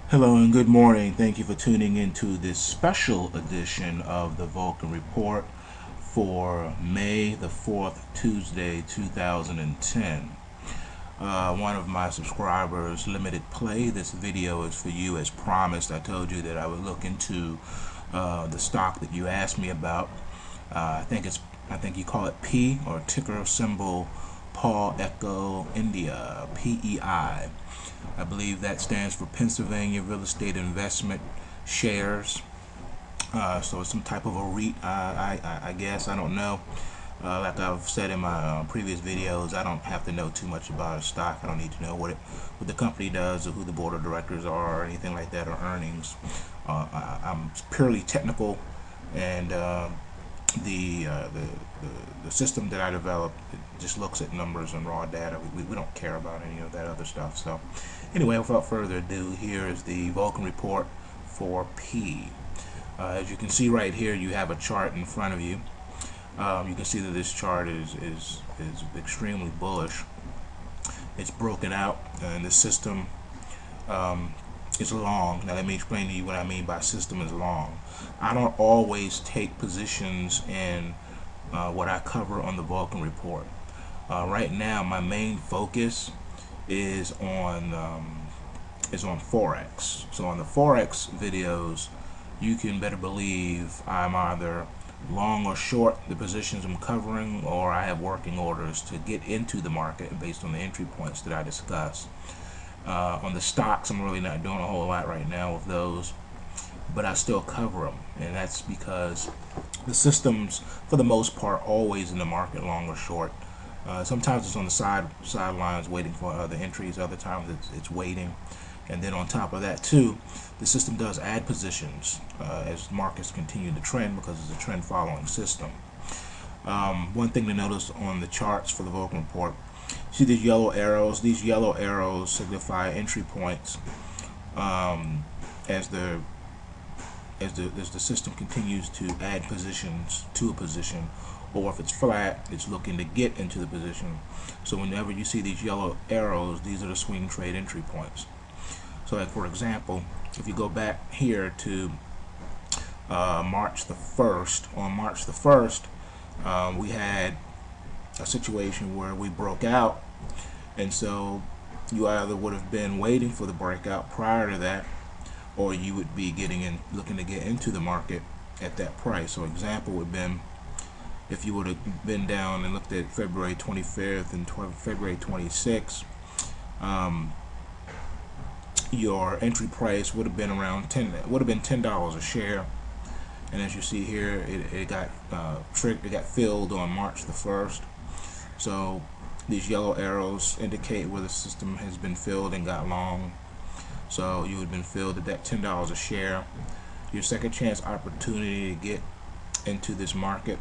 Hello and good morning. Thank you for tuning into this special edition of the Vulcan Report for May the 4th, Tuesday, 2010. One of my subscribers, Limited Play, this video is for you as promised. I told you that I would look into the stock that you asked me about. I think you call it P, or ticker symbol Paul Echo India, PEI. I believe that stands for Pennsylvania Real Estate Investment Shares. So it's some type of a REIT, I guess. I don't know. Like I've said in my previous videos, I don't have to know too much about a stock. I don't need to know what the company does, or who the board of directors are, or anything like that, or earnings. I'm purely technical, and the system that I developed, it just looks at numbers and raw data. We don't care about any of that other stuff. So anyway, without further ado, here is the Vulcan Report for P. As you can see right here, you have a chart in front of you. You can see that this chart is extremely bullish. It's broken out, and the system is long. Now let me explain to you what I mean by system is long. I don't always take positions in what I cover on the Vulcan Report. Right now, my main focus is on Forex. So on the Forex videos, you can better believe I'm either long or short the positions I'm covering, or I have working orders to get into the market based on the entry points that I discuss. On the stocks, I'm really not doing a whole lot right now with those, but I still cover them, and that's because the system's, for the most part, always in the market, long or short. Sometimes it's on the sidelines waiting for other entries. Other times it's waiting. And then on top of that too, the system does add positions as markets continue to trend, because it's a trend following system. One thing to notice on the charts for the Vulcan Report, see these yellow arrows? These yellow arrows signify entry points as the system continues to add positions to a position, or if it's flat, it's looking to get into the position. So whenever you see these yellow arrows, these are the swing trade entry points. So like for example, if you go back here to March the 1st, on March the 1st, we had a situation where we broke out, and so you either would have been waiting for the breakout prior to that, or you would be looking to get into the market at that price. So example would have been, if you would have been down and looked at February 25th and February 26th, your entry price would have been around $10 a share. And as you see here, it got filled on March the 1st. So these yellow arrows indicate where the system has been filled and got long. So you would have been filled at that $10 a share. Your second chance opportunity to get into this market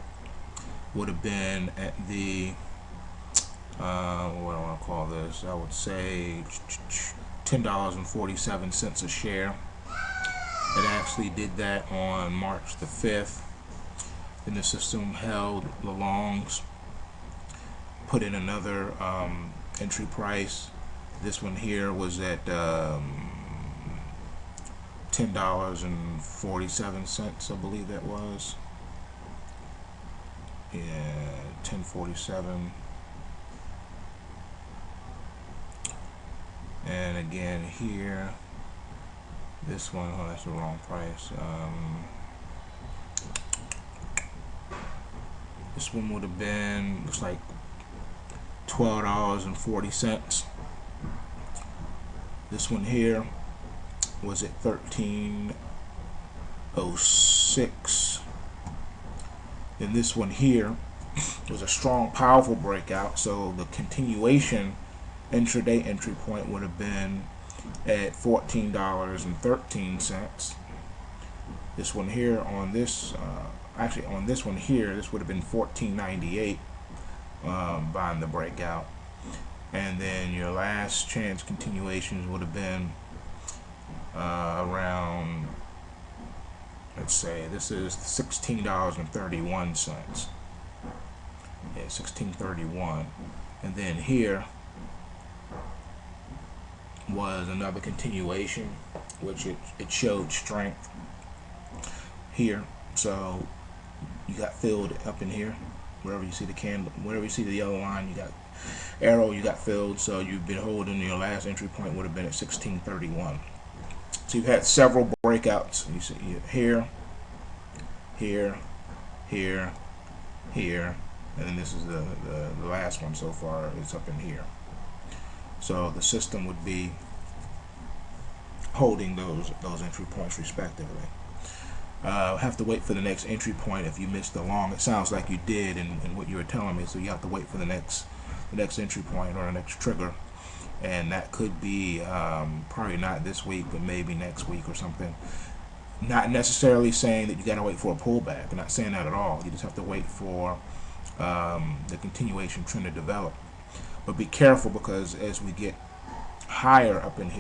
would have been at the what do I want to call this? I would say $10.47 a share. It actually did that on March the 5th. Then the system held the longs, put in another entry price. This one here was at $10.47, I believe that was. Yeah, 10.47. And again here, this one, oh, that's the wrong price. This one would have been, looks like $12.40. This one here was at $13.06. And this one here was a strong, powerful breakout. So the continuation intraday entry point would have been at $14.13. This one here on this, actually on this one here, this would have been $14.98 buying the breakout. And then your last chance continuations would have been around, let's say this is $16.31. Yeah, $16.31. And then here was another continuation, which it showed strength here. So you got filled up in here, wherever you see the candle, wherever you see the yellow line, you got arrow, you got filled. So you've been holding, your last entry point would have been at 1631. So you've had several breakouts. You see here, here, here, here, and then this is the last one so far. It's up in here. So the system would be holding those entry points respectively. Have to wait for the next entry point if you missed the long. It sounds like you did in what you were telling me. So you have to wait for the next entry point or the next trigger, and that could be probably not this week, but maybe next week or something. Not necessarily saying that you got to wait for a pullback. I'm not saying that at all. You just have to wait for the continuation trend to develop. But be careful, because as we get higher up in here,